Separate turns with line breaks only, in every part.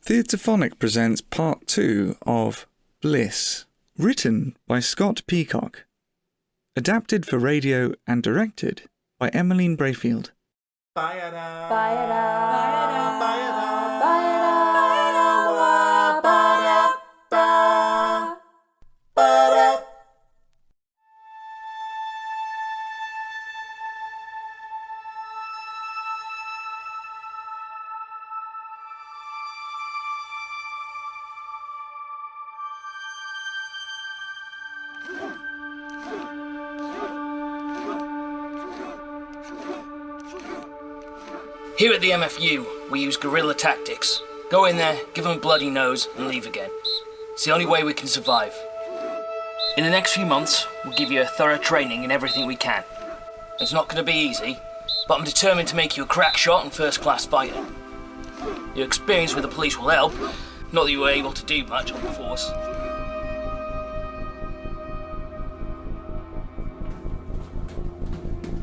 Theatrephonic presents Part 2 of Bliss, written by Scott Peacock, adapted for radio and directed by Emmeline Braefield.
Here at the MFU, we use guerrilla tactics. Go in there, give them a bloody nose, and leave again. It's the only way we can survive. In the next few months, we'll give you a thorough training in everything we can. It's not going to be easy, but I'm determined to make you a crack shot and first-class fighter. Your experience with the police will help, not that you were able to do much on the force.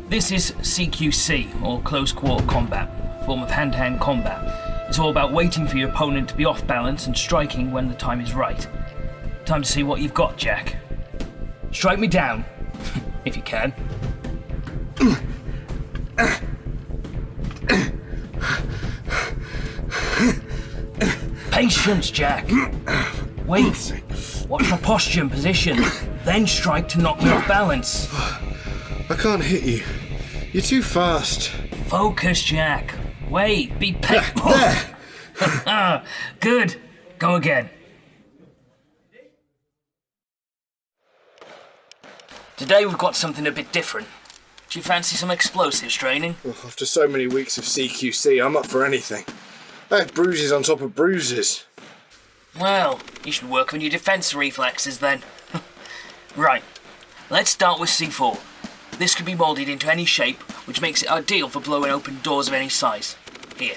This is CQC, or Close Quarter Combat, a form of hand-to-hand combat. It's all about waiting for your opponent to be off balance and striking when the time is right. Time to see what you've got, Jack. Strike me down, if you can. Patience, Jack. Wait. Watch my posture and position. Then strike to knock me off balance.
I can't hit you. You're too fast.
Focus, Jack. Wait, be patient.
There!
Good. Go again. Today we've got something a bit different. Do you fancy some explosives training?
Well, after so many weeks of CQC, I'm up for anything. I have bruises on top of bruises.
Well, you should work on your defence reflexes then. Right, let's start with C4. This can be moulded into any shape, which makes it ideal for blowing open doors of any size. Here,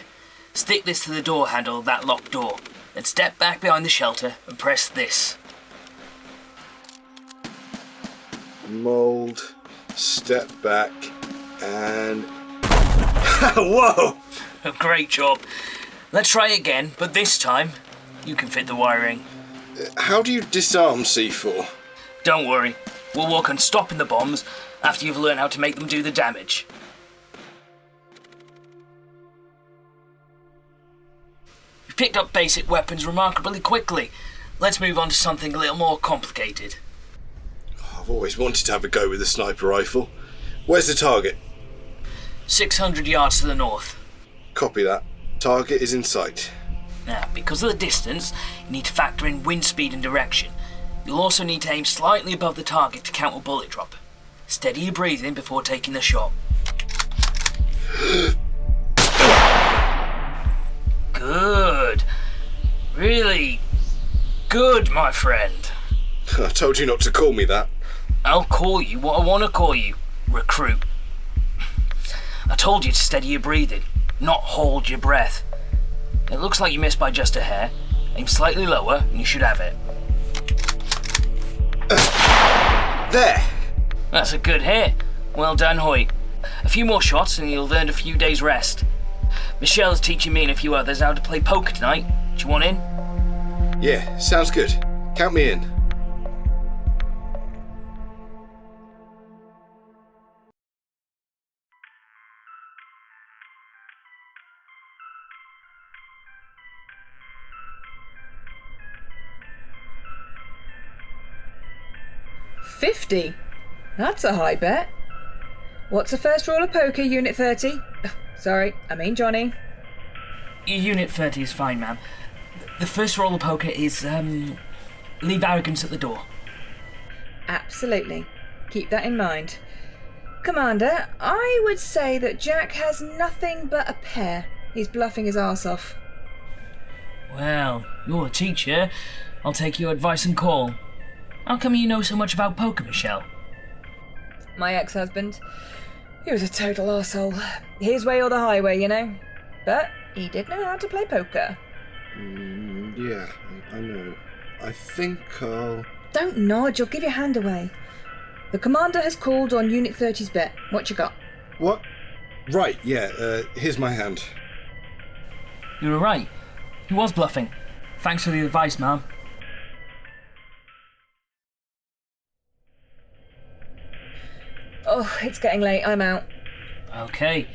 stick this to the door handle of that locked door, then step back behind the shelter and press this.
Mould, step back, and... Whoa!
Great job. Let's try again, but this time, you can fit the wiring.
How do you disarm C4?
Don't worry, we'll work on stopping the bombs after you've learned how to make them do the damage. You've picked up basic weapons remarkably quickly. Let's move on to something a little more complicated.
I've always wanted to have a go with a sniper rifle. Where's the target?
600 yards to the north.
Copy that. Target is in sight.
Now, because of the distance, you need to factor in wind speed and direction. You'll also need to aim slightly above the target to count a bullet drop. Steady your breathing before taking the shot. Good. Really good, my friend.
I told you not to call me that.
I'll call you what I want to call you, recruit. I told you to steady your breathing, not hold your breath. It looks like you missed by just a hair. Aim slightly lower and you should have it.
There!
That's a good hit. Well done, Hoyte. A few more shots and you'll have earned a few days' rest. Michelle's teaching me and a few others how to play poker tonight. Do you want in?
Yeah, sounds good. Count me in.
$50? That's a high bet. What's the first rule of poker, Unit 30? Sorry, I mean Johnny.
Unit 30 is fine, ma'am. The first rule of poker is, leave arrogance at the door.
Absolutely. Keep that in mind. Commander, I would say that Jack has nothing but a pair. He's bluffing his arse off.
Well, you're the teacher. I'll take your advice and call. How come you know so much about poker, Michelle?
My ex-husband. He was a total arsehole. His way or the highway, you know. But he did know how to play poker.
Yeah, I know. I think I'll...
Don't nod, you'll give your hand away. The commander has called on Unit 30's bet. What you got?
What? Right, yeah, here's my hand.
You were right. He was bluffing. Thanks for the advice, ma'am.
Oh, it's getting late. I'm out.
Okay,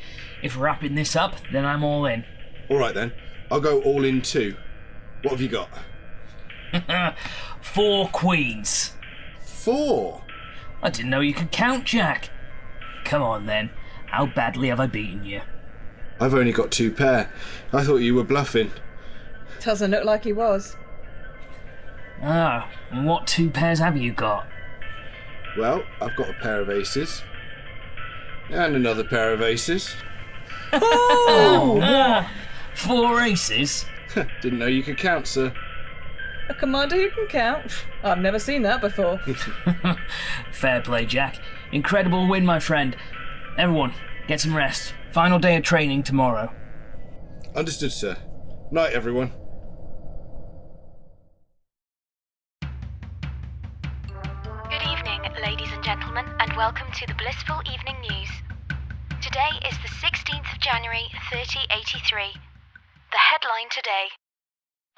if we're wrapping this up, then I'm all in.
All right then, I'll go all in too. What have you got?
4 queens.
4?
I didn't know you could count, Jack. Come on then, how badly have I beaten you?
I've only got 2 pair. I thought you were bluffing.
Doesn't look like he was.
Ah, and what 2 pairs have you got?
Well, I've got a pair of aces. And another pair of aces.
Oh! 4 aces?
Didn't know you could count, sir.
A commander who can count? I've never seen that before.
Fair play, Jack. Incredible win, my friend. Everyone, get some rest. Final day of training tomorrow.
Understood, sir. Night, everyone.
Good evening, ladies and gentlemen, and welcome to the Blissful Evening News. Today is the 16th of January, 3083. The headline today: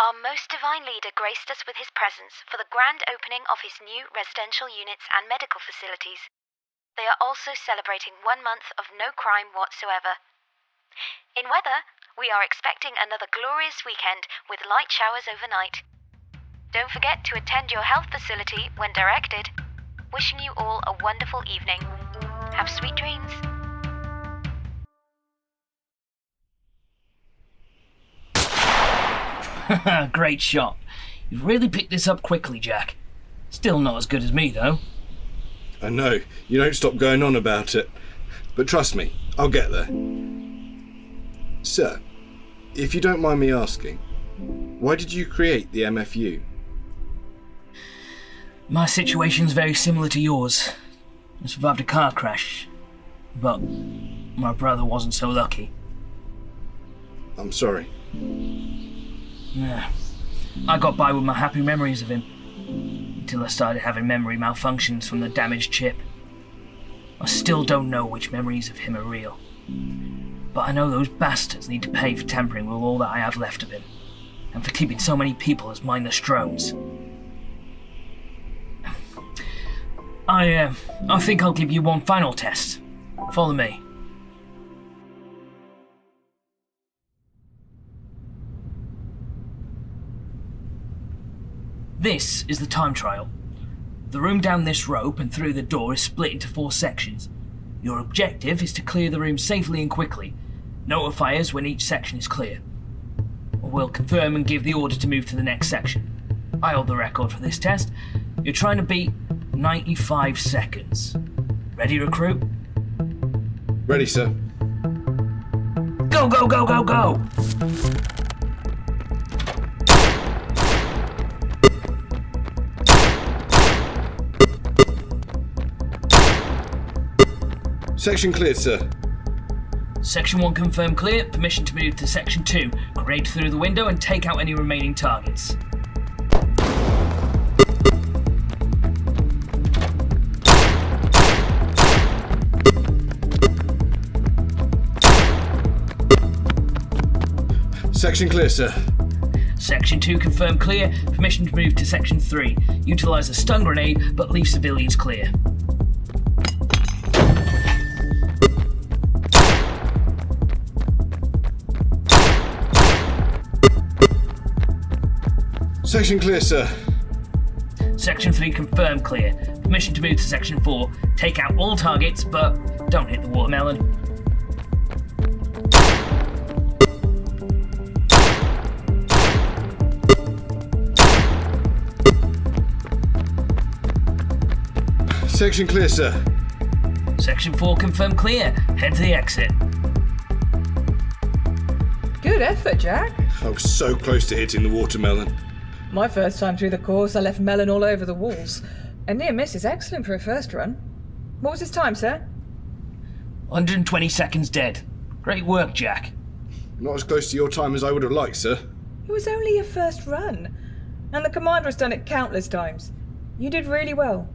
Our most divine leader graced us with his presence for the grand opening of his new residential units and medical facilities. They are also celebrating 1 month of no crime whatsoever. In weather, we are expecting another glorious weekend with light showers overnight. Don't forget to attend your health facility when directed. Wishing you all a wonderful evening. Have sweet dreams.
Great shot. You've really picked this up quickly, Jack. Still not as good as me, though.
I know, you don't stop going on about it. But trust me, I'll get there. Sir, if you don't mind me asking, why did you create the MFU?
My situation's very similar to yours. I survived a car crash, but my brother wasn't so lucky.
I'm sorry.
Yeah. I got by with my happy memories of him, until I started having memory malfunctions from the damaged chip. I still don't know which memories of him are real, but I know those bastards need to pay for tampering with all that I have left of him, and for keeping so many people as mindless drones. I think I'll give you one final test. Follow me. This is the time trial. The room down this rope and through the door is split into 4 sections. Your objective is to clear the room safely and quickly. Notify us when each section is clear. We'll confirm and give the order to move to the next section. I hold the record for this test. You're trying to beat 95 seconds. Ready, recruit?
Ready, sir.
Go, go, go, go, go!
Section cleared, sir.
Section 1 confirmed clear. Permission to move to Section 2. Grade through the window and take out any remaining targets.
Section clear, sir.
Section 2 confirmed clear. Permission to move to Section 3. Utilise a stun grenade, but leave civilians clear.
Section clear, sir.
Section 3 confirmed clear. Permission to move to Section 4. Take out all targets, but don't hit the watermelon.
Section clear, sir.
Section 4 confirmed clear. Head to the exit.
Good effort, Jack.
I was so close to hitting the watermelon.
My first time through the course, I left melon all over the walls. A near miss is excellent for a first run. What was his time, sir?
120 seconds dead. Great work, Jack.
Not as close to your time as I would have liked, sir.
It was only a first run. And the commander has done it countless times. You did really well.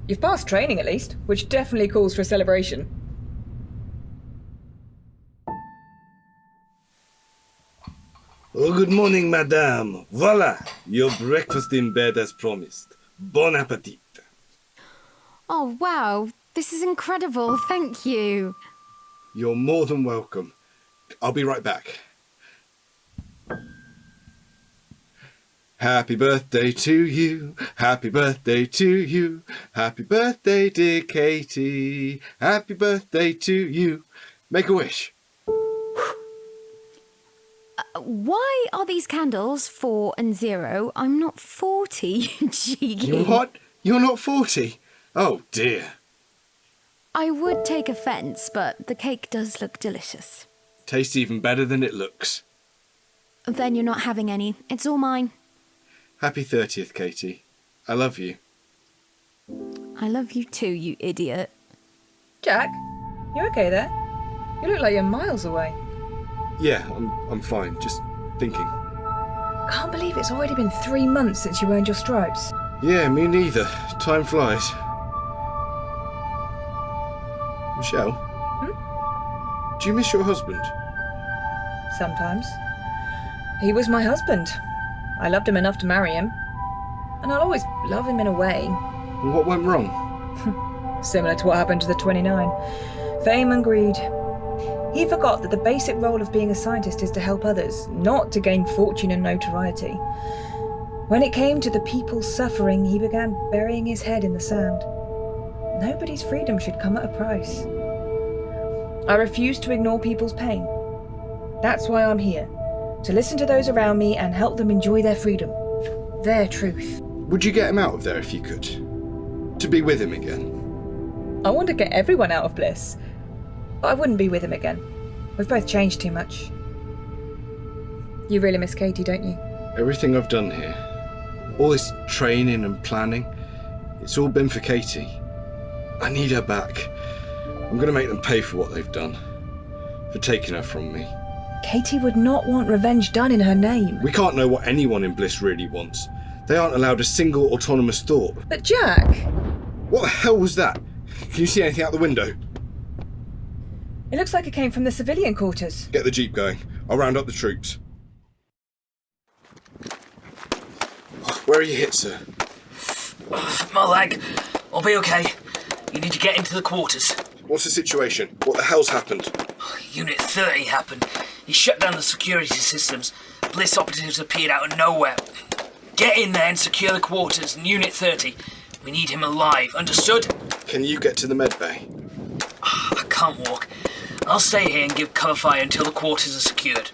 You've passed training at least, which definitely calls for a celebration.
Oh, good morning, madame. Voila, your breakfast in bed as promised. Bon appetit.
Oh, wow. This is incredible. Thank you.
You're more than welcome. I'll be right back. Happy birthday to you. Happy birthday to you. Happy birthday, dear Katy. Happy birthday to you. Make a wish.
Why are these candles 4 and 0? I'm not 40, you cheeky.
You what? You're not 40? Oh, dear.
I would take offence, but the cake does look delicious.
Tastes even better than it looks.
Then you're not having any. It's all mine.
Happy 30th, Katy. I love you.
I love you too, you idiot.
Jack, you okay there? You look like you're miles away.
Yeah, I'm fine. Just thinking.
Can't believe it's already been 3 months since you earned your stripes.
Yeah, me neither. Time flies. Michelle? Do you miss your husband?
Sometimes. He was my husband. I loved him enough to marry him. And I'll always love him in a way.
What went wrong?
Similar to what happened to the 29. Fame and greed. He forgot that the basic role of being a scientist is to help others, not to gain fortune and notoriety. When it came to the people suffering, he began burying his head in the sand. Nobody's freedom should come at a price. I refuse to ignore people's pain. That's why I'm here, to listen to those around me and help them enjoy their freedom, their truth.
Would you get him out of there if you could? To be with him again?
I want to get everyone out of Bliss, but I wouldn't be with him again. We've both changed too much. You really miss Katy, don't you?
Everything I've done here, all this training and planning, it's all been for Katy. I need her back. I'm going to make them pay for what they've done, for taking her from me.
Katy would not want revenge done in her name.
We can't know what anyone in Bliss really wants. They aren't allowed a single autonomous thought.
But Jack!
What the hell was that? Can you see anything out the window?
It looks like it came from the civilian quarters.
Get the jeep going. I'll round up the troops. Where are you hit, sir?
My leg. I'll be okay. You need to get into the quarters.
What's the situation? What the hell's happened?
Unit 30 happened. He shut down the security systems. Bliss operatives appeared out of nowhere. Get in there and secure the quarters and Unit 30. We need him alive, understood?
Can you get to the med bay?
I can't walk. I'll stay here and give cover fire until the quarters are secured.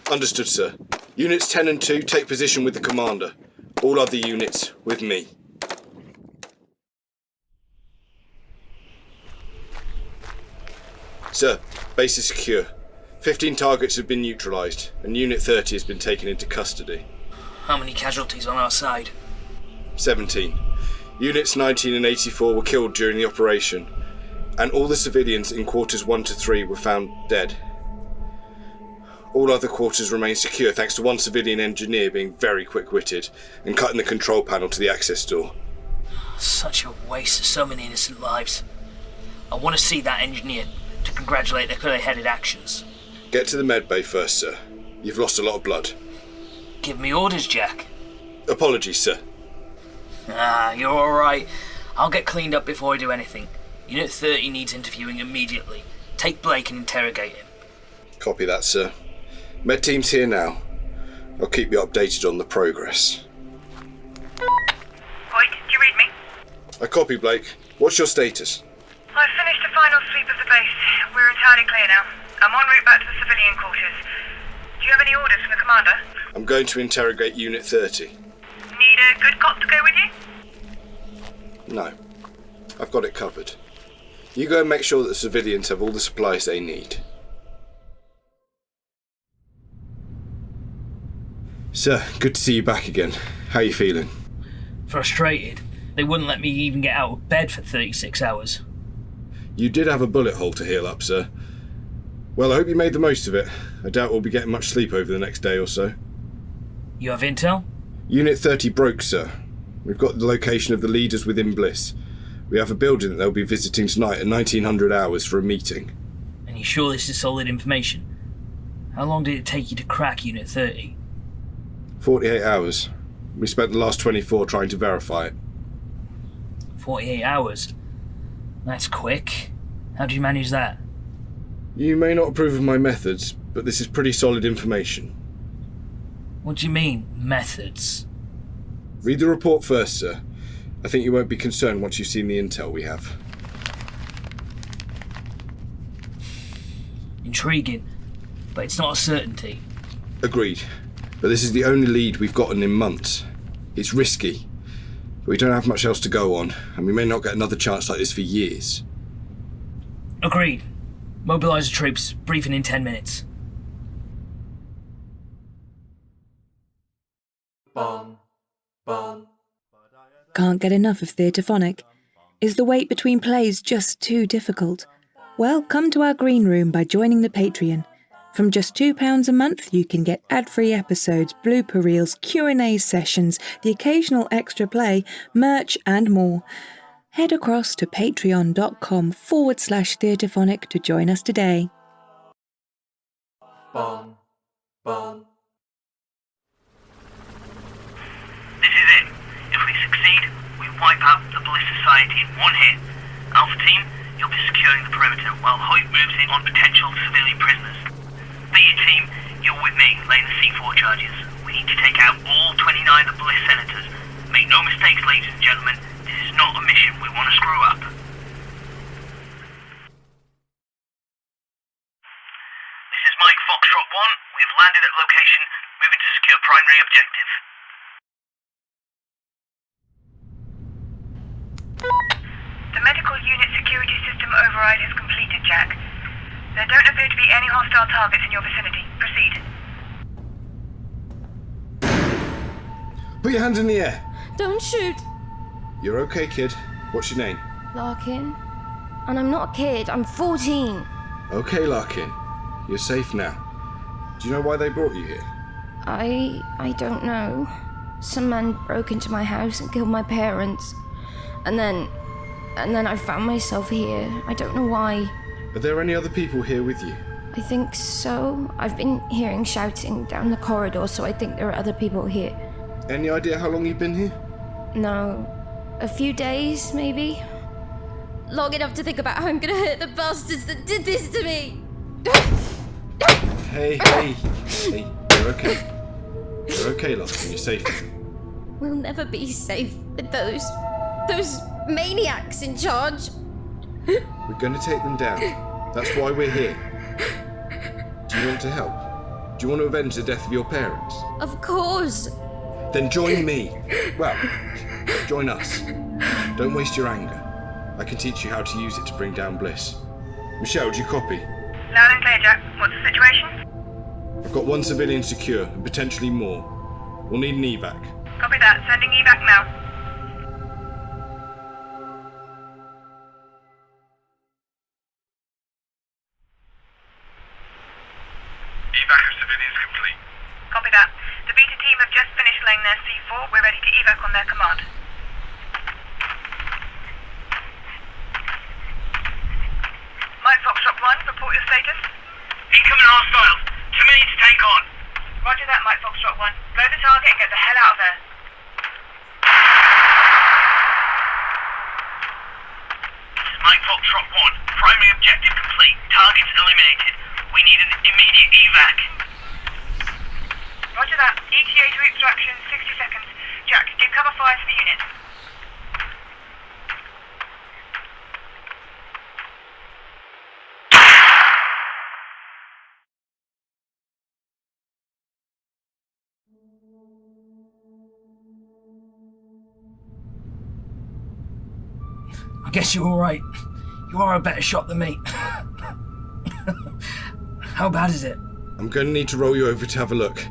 Understood, sir. Units 10 and 2 take position with the commander. All other units with me. Sir, base is secure. 15 targets have been neutralised, and Unit 30 has been taken into custody.
How many casualties on our side?
17. Units 19 and 84 were killed during the operation, and all the civilians in quarters 1 to 3 were found dead. All other quarters remain secure thanks to one civilian engineer being very quick-witted and cutting the control panel to the access door.
Such a waste of so many innocent lives. I want to see that engineer to congratulate their clear-headed actions.
Get to the med bay first, sir. You've lost a lot of blood.
Give me orders, Jack.
Apologies, sir.
You're alright. I'll get cleaned up before I do anything. Unit 30 needs interviewing immediately. Take Blake and interrogate him.
Copy that, sir. Med team's here now. I'll keep you updated on the progress.
Hoyte, do you read me?
I copy, Blake. What's your status?
I've finished the final sweep of the base. We're entirely clear now. I'm en route back to the civilian quarters. Do you have any orders from the commander?
I'm going to interrogate Unit 30.
Need a good cop to go with you?
No. I've got it covered. You go and make sure that the civilians have all the supplies they need. Sir, good to see you back again. How are you feeling?
Frustrated. They wouldn't let me even get out of bed for 36 hours.
You did have a bullet hole to heal up, sir. Well, I hope you made the most of it. I doubt we'll be getting much sleep over the next day or so.
You have intel?
Unit 30 broke, sir. We've got the location of the leaders within Bliss. We have a building that they'll be visiting tonight at 1900 hours for a meeting.
And you sure this is solid information? How long did it take you to crack Unit 30?
48 hours. We spent the last 24 trying to verify it.
48 hours? That's quick. How do you manage that?
You may not approve of my methods, but this is pretty solid information.
What do you mean, methods?
Read the report first, sir. I think you won't be concerned once you've seen the intel we have.
Intriguing, but it's not a certainty.
Agreed. But this is the only lead we've gotten in months. It's risky, but we don't have much else to go on, and we may not get another chance like this for years.
Agreed. Mobilise the troops. Briefing in 10 minutes.
Can't get enough of Theatrephonic? Is the wait between plays just too difficult? Well, come to our green room by joining the Patreon. From just £2 a month, you can get ad-free episodes, blooper reels, Q&A sessions, the occasional extra play, merch and more. Head across to patreon.com/Theatrephonic to join us today.
This is it. If we succeed, we wipe out the Bliss Society in one hit. Alpha Team, you'll be securing the perimeter while Hoyte moves in on potential civilian prisoners. Beta Team, you're with me, laying the C4 charges. We need to take out all 29 of the Bliss senators. Make no mistakes, ladies and gentlemen, this is not a mission we want to screw up. This is Mike Foxtrot 1. We have landed at location, moving to secure primary objective.
The medical unit security system override has completed, Jack. There don't appear to be any hostile targets in your vicinity. Proceed.
Put your hands in the air.
Don't shoot.
You're okay, kid. What's your name?
Larkin. And I'm not a kid, I'm 14.
Okay, Larkin. You're safe now. Do you know why they brought you here?
I don't know. Some man broke into my house and killed my parents. And then I found myself here. I don't know why.
Are there any other people here with you?
I think so. I've been hearing shouting down the corridor, so I think there are other people here.
Any idea how long you've been here?
No. A few days, maybe? Long enough to think about how I'm gonna hurt the bastards that did this to me!
Hey, you're okay. You're okay, Larkin, you're safe.
We'll never be safe with those maniacs in charge.
We're gonna take them down. That's why we're here. Do you want to help? Do you want to avenge the death of your parents?
Of course.
Then join me. Well, join us. Don't waste your anger. I can teach you how to use it to bring down Bliss. Michelle, do you copy?
Loud and clear, Jack. What's the situation?
I've got one civilian secure, and potentially more. We'll need an evac.
Copy that. Sending evac now.
Evac of civilians complete.
Copy that. The Beta team have just finished laying their C4. We're ready to evac on their command. Mike Foxtrot 1, report your status.
Incoming hostiles. Too many to take on.
Roger that, Mike Foxtrot 1. Blow the target and get the hell out of there.
This is Mike Foxtrot 1. Primary objective complete. Targets eliminated. We need an immediate evac.
Roger that. ETA to extraction, 60 seconds. Jack, give cover fire to the unit.
I guess you're alright. You are a better shot than me. How bad is it?
I'm going to need to roll you over to have a look.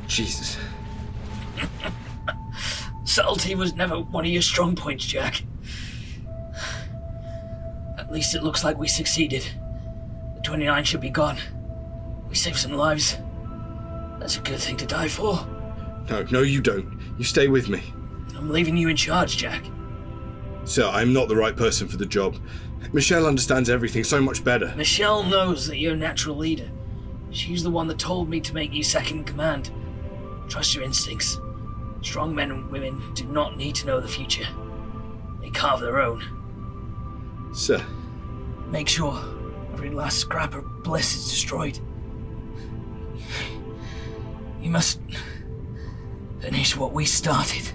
Jesus.
Subtlety was never one of your strong points, Jack. At least it looks like we succeeded. The 29 should be gone. We saved some lives. That's a good thing to die for.
No, you don't. You stay with me.
I'm leaving you in charge, Jack.
Sir, I'm not the right person for the job. Michelle understands everything so much better.
Michelle knows that you're a natural leader. She's the one that told me to make you second in command. Trust your instincts. Strong men and women do not need to know the future. They carve their own.
Sir.
Make sure every last scrap of Bliss is destroyed. You must finish what we started.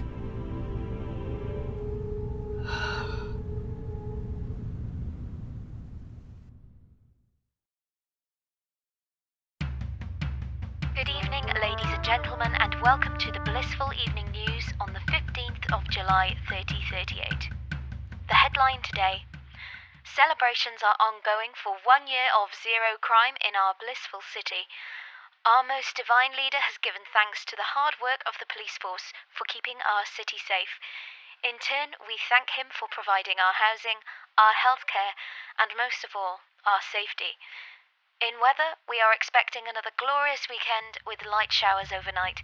Good evening, ladies and gentlemen, and welcome to the Blissful Evening News on the 15th of July 3038. The headline today: celebrations are ongoing for 1 year of zero crime in our blissful city. Our most divine leader has given thanks to the hard work of the police force for keeping our city safe. In turn, we thank him for providing our housing, our healthcare, and most of all, our safety. In weather, we are expecting another glorious weekend with light showers overnight.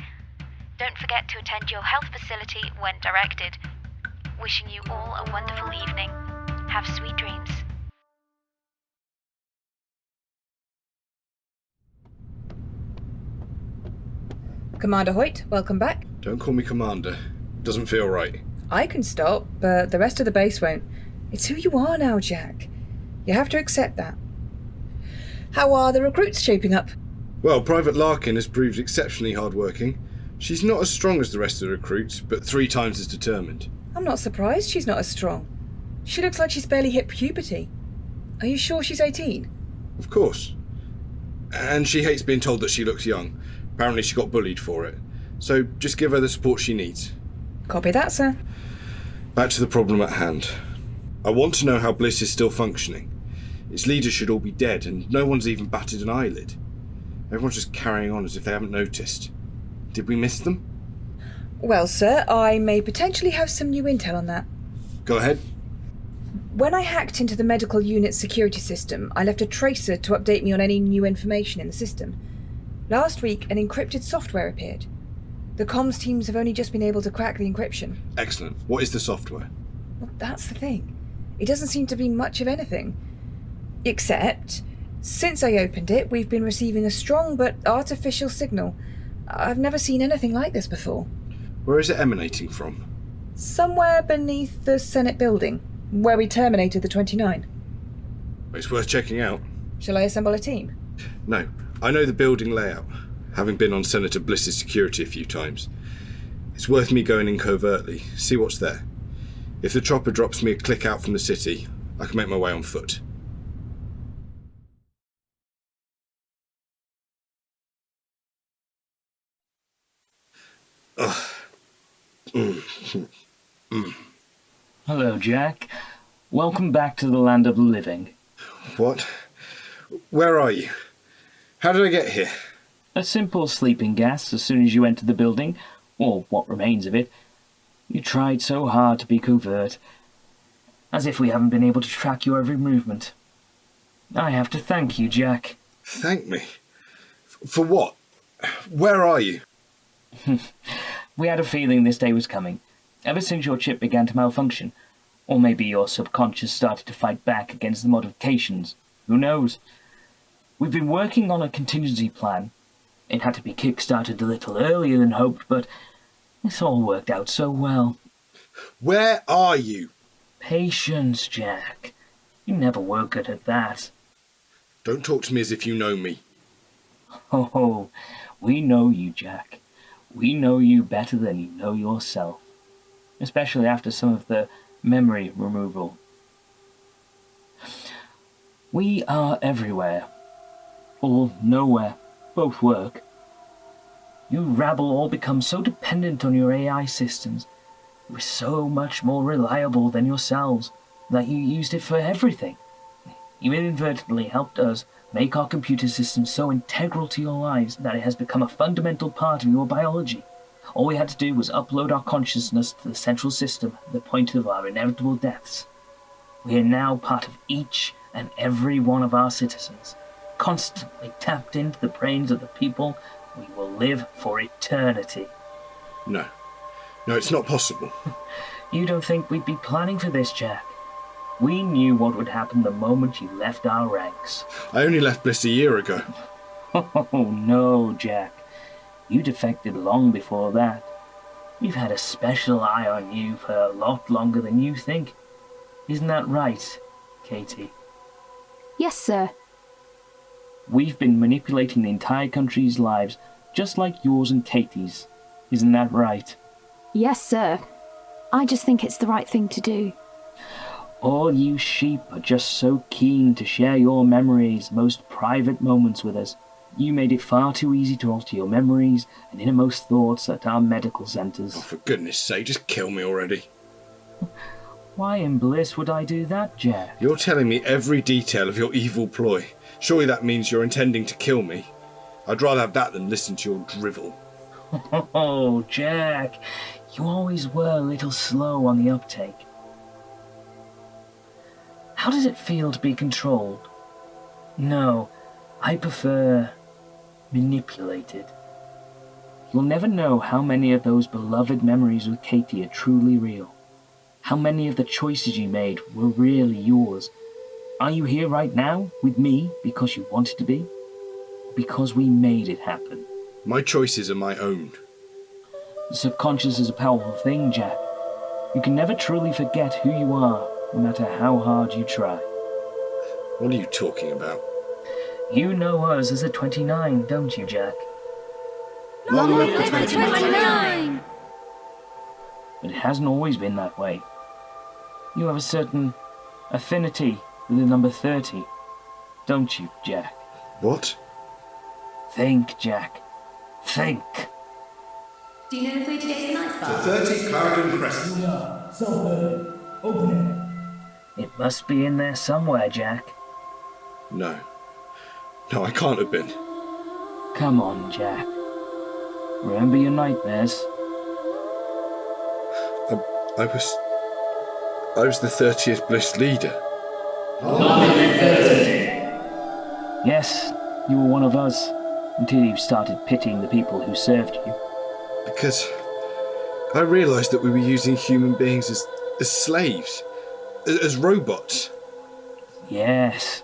Don't forget to attend your health facility when directed. Wishing you all a wonderful evening. Have sweet dreams.
Commander Hoyte, welcome back.
Don't call me Commander. Doesn't feel right.
I can stop, but the rest of the base won't. It's who you are now, Jack. You have to accept that. How are the recruits shaping up?
Well, Private Larkin has proved exceptionally hard-working. She's not as strong as the rest of the recruits, but 3 times as determined.
I'm not surprised she's not as strong. She looks like she's barely hit puberty. Are you sure she's 18?
Of course. And she hates being told that she looks young. Apparently she got bullied for it. So just give her the support she needs.
Copy that, sir.
Back to the problem at hand. I want to know how Bliss is still functioning. Its leaders should all be dead, and no one's even batted an eyelid. Everyone's just carrying on as if they haven't noticed. Did we miss them?
Well, sir, I may potentially have some new intel on that.
Go ahead.
When I hacked into the medical unit's security system, I left a tracer to update me on any new information in the system. Last week, an encrypted software appeared. The comms teams have only just been able to crack the encryption.
Excellent. What is the software?
Well, that's the thing. It doesn't seem to be much of anything. Except, since I opened it, we've been receiving a strong but artificial signal. I've never seen anything like this before.
Where is it emanating from?
Somewhere beneath the Senate building, where we terminated the 29.
It's worth checking out.
Shall I assemble a team?
No, I know the building layout, having been on Senator Bliss's security a few times. It's worth me going in covertly, see what's there. If the chopper drops me a click out from the city, I can make my way on foot.
Hello, Jack. Welcome back to the land of the living.
What? Where are you? How did I get here?
A simple sleeping gas as soon as you entered the building, or what remains of it. You tried so hard to be covert. As if we haven't been able to track your every movement. I have to thank you, Jack.
Thank me? For what? Where are you?
We had a feeling this day was coming, ever since your chip began to malfunction. Or maybe your subconscious started to fight back against the modifications. Who knows? We've been working on a contingency plan. It had to be kick-started a little earlier than hoped, but it's all worked out so well.
Where are you?
Patience, Jack. You never were good at that.
Don't talk to me as if you know me.
Oh, we know you, Jack. We know you better than you know yourself. Especially after some of the memory removal. We are everywhere. Or nowhere. Both work. You rabble all become so dependent on your AI systems. It was so much more reliable than yourselves that you used it for everything. You inadvertently helped us make our computer system so integral to your lives that it has become a fundamental part of your biology. All we had to do was upload our consciousness to the central system at the point of our inevitable deaths. We are now part of each and every one of our citizens, constantly tapped into the brains of the people we will live for eternity.
No, it's not possible.
You don't think we'd be planning for this, Jack? We knew what would happen the moment you left our ranks.
I only left Bliss a year ago.
Oh no, Jack. You defected long before that. We've had a special eye on you for a lot longer than you think. Isn't that right, Katy?
Yes, sir.
We've been manipulating the entire country's lives, just like yours and Katy's. Isn't that right?
Yes, sir. I just think it's the right thing to do.
All you sheep are just so keen to share your memories, most private moments with us. You made it far too easy to alter your memories and innermost thoughts at our medical centres.
Oh, for goodness sake, just kill me already.
Why in Bliss would I do that, Jack?
You're telling me every detail of your evil ploy. Surely that means you're intending to kill me. I'd rather have that than listen to your drivel.
Oh, Jack, you always were a little slow on the uptake. How does it feel to be controlled? No, I prefer manipulated. You'll never know how many of those beloved memories with Katy are truly real. How many of the choices you made were really yours. Are you here right now with me because you wanted to be? Because we made it happen.
My choices are my own.
The subconscious is a powerful thing, Jack. You can never truly forget who you are, no matter how hard you try.
What are you talking about?
You know us as a 29, don't you, Jack?
Long live the 29!
But it hasn't always been that way. You have a certain affinity with the number 30, don't you, Jack?
What?
Think, Jack. Think.
Do you know the 30 days and nights
The
bar?
30 Clarendon Crescent.
Open it.
It must be in there somewhere, Jack.
No. No, I can't have been.
Come on, Jack. Remember your nightmares?
I was the 30th Bliss leader.
Yes, you were one of us, until you started pitying the people who served you.
Because I realised that we were using human beings as slaves, as robots.
Yes.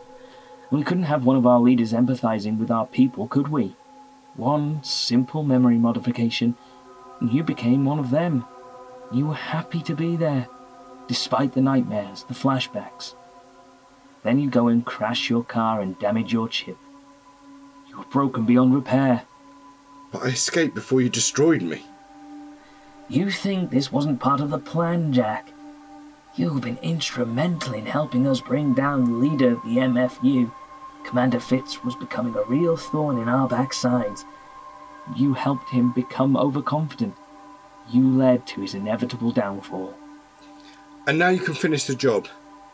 We couldn't have one of our leaders empathising with our people, could we? One simple memory modification, and you became one of them. You were happy to be there, despite the nightmares, the flashbacks. Then you go and crash your car and damage your chip. You were broken beyond repair.
But I escaped before you destroyed me.
You think this wasn't part of the plan, Jack? You've been instrumental in helping us bring down the leader of the MFU. Commander Fitz was becoming a real thorn in our backsides. You helped him become overconfident. You led to his inevitable downfall.
And now you can finish the job.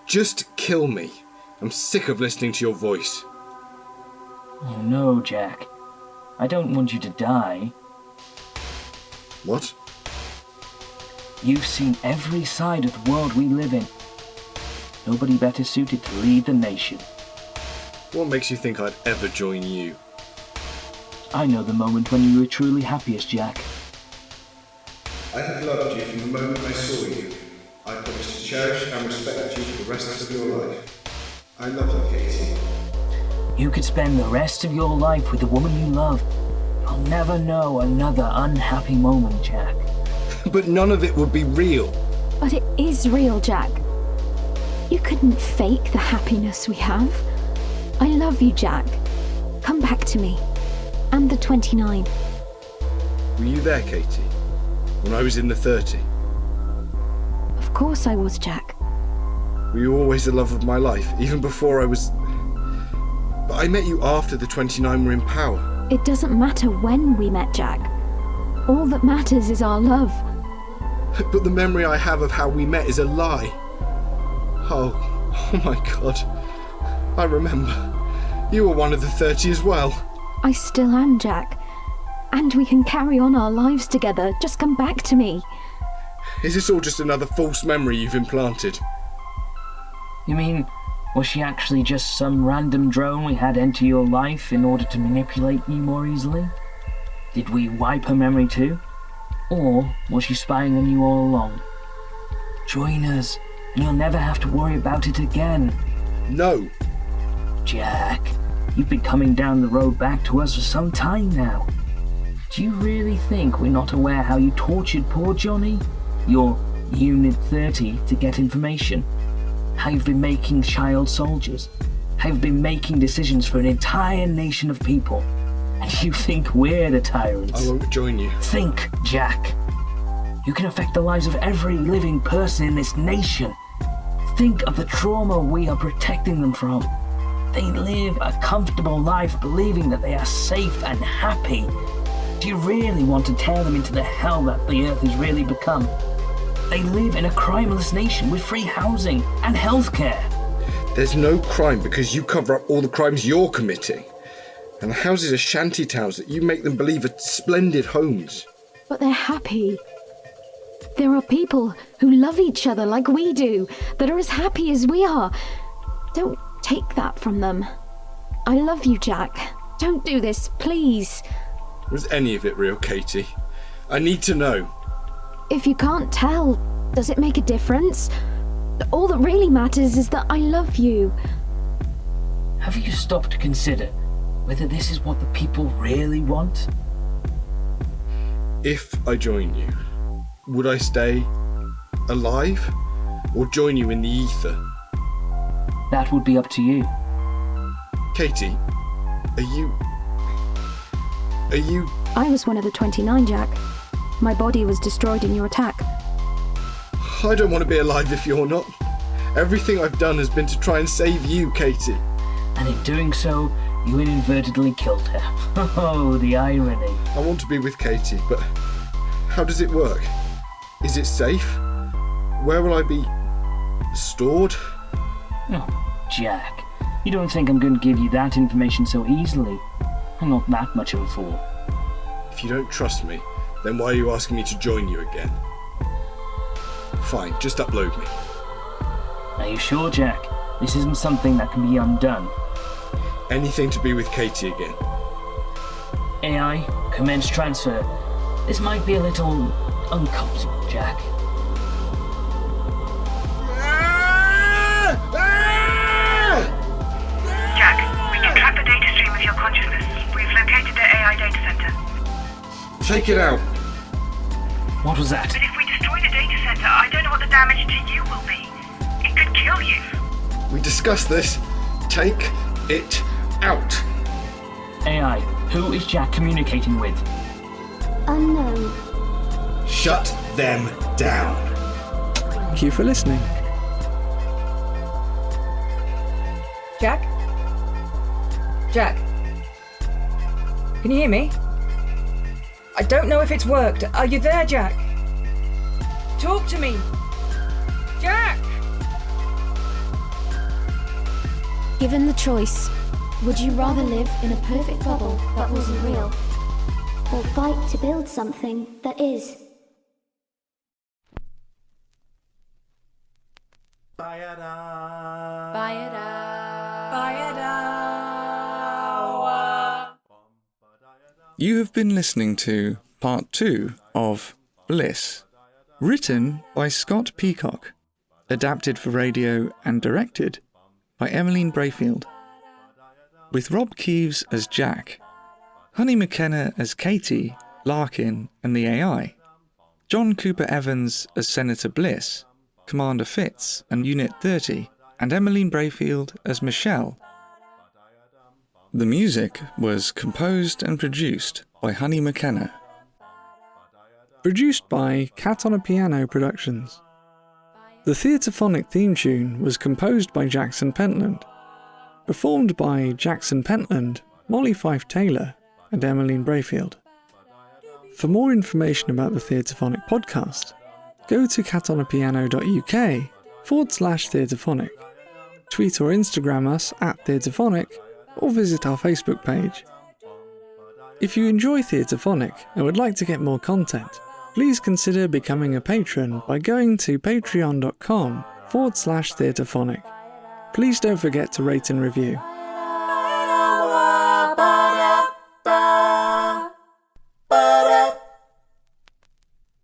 Just kill me. I'm sick of listening to your voice.
Oh no, Jack. I don't want you to die.
What?
You've seen every side of the world we live in. Nobody better suited to lead the nation.
What makes you think I'd ever join you?
I know the moment when you were truly happiest, Jack.
I have loved you from the moment I saw you. I promise to cherish and respect you for the rest of your life. I love you, Katy.
You could spend the rest of your life with the woman you love. You'll never know another unhappy moment, Jack.
But none of it would be real.
But it is real, Jack. You couldn't fake the happiness we have. I love you, Jack. Come back to me. And the 29.
Were you there, Katy? When I was in the 30?
Of course I was, Jack.
Were you always the love of my life, even before I was... But I met you after the 29 were in power.
It doesn't matter when we met, Jack. All that matters is our love.
But the memory I have of how we met is a lie. Oh my God. I remember. You were one of the 30 as well.
I still am, Jack. And we can carry on our lives together. Just come back to me.
Is this all just another false memory you've implanted?
You mean, was she actually just some random drone we had enter your life in order to manipulate you more easily? Did we wipe her memory too? Or was she spying on you all along? Join us, and you'll never have to worry about it again.
No.
Jack, You've been coming down the road back to us for some time now. Do you really think we're not aware how you tortured poor Johnny, your Unit 30, to get information? How you've been making child soldiers? How you've been making decisions for an entire nation of people? And you think we're the tyrants?
I won't join you.
Think, Jack. You can affect the lives of every living person in this nation. Think of the trauma we are protecting them from. They live a comfortable life believing that they are safe and happy. Do you really want to tear them into the hell that the Earth has really become? They live in a crimeless nation with free housing and healthcare.
There's no crime because you cover up all the crimes you're committing. And the houses are shanty towns that you make them believe are splendid homes.
But they're happy. There are people who love each other like we do, that are as happy as we are. Don't take that from them. I love you, Jack. Don't do this, please.
Was any of it real, Katy? I need to know.
If you can't tell, does it make a difference? All that really matters is that I love you.
Have you stopped to consider whether this is what the people really want?
If I join you, would I stay alive or join you in the ether?
That would be up to you.
Katy, are you...
I was one of the 29, Jack. My body was destroyed in your attack.
I don't want to be alive if you're not. Everything I've done has been to try and save you, Katy.
And in doing so, you inadvertently killed her. Oh, the irony.
I want to be with Katy, but how does it work? Is it safe? Where will I be stored?
Oh, Jack, you don't think I'm going to give you that information so easily? I'm not that much of a fool.
If you don't trust me, then why are you asking me to join you again? Fine, just upload me.
Are you sure, Jack? This isn't something that can be undone.
Anything to be with Katy again.
AI, commence transfer. This might be a little uncomfortable, Jack.
Jack, we can track the data stream of your consciousness. We've located the AI data center.
Take it out.
What was that?
But if we destroy the data center, I don't know what the damage to you will be. It could kill you.
We discussed this. Take it out.
AI, who is Jack communicating with?
Unknown.
Shut them down.
Thank you for listening.
Jack? Jack? Can you hear me? I don't know if it's worked. Are you there, Jack? Talk to me! Jack!
Given the choice, would you rather live in a perfect bubble that wasn't real, or fight to build something that is?
You have been listening to Part 2 of Bliss, written by Scott Peacock, adapted for radio and directed by Emmeline Braefield, with Rob Keeves as Jack, Honey McKenna as Katy, Larkin and the AI, John Cooper Evans as Senator Bliss, Commander Fitz and Unit 30, and Emmeline Braefield as Michelle. The music was composed and produced by Honey McKenna. Produced by Cat on a Piano Productions. The Theatrephonic theme tune was composed by Jackson Pentland. Performed by Jackson Pentland, Mollie Fyfe-Taylor and Emmeline Braefield. For more information about the Theatrephonic podcast, go to catonapiano.uk/Theatrephonic. Tweet or Instagram us at Theatrephonic, or visit our Facebook page. If you enjoy Theatrephonic and would like to get more content, please consider becoming a patron by going to patreon.com/Theatrephonic. Please don't forget to rate and review.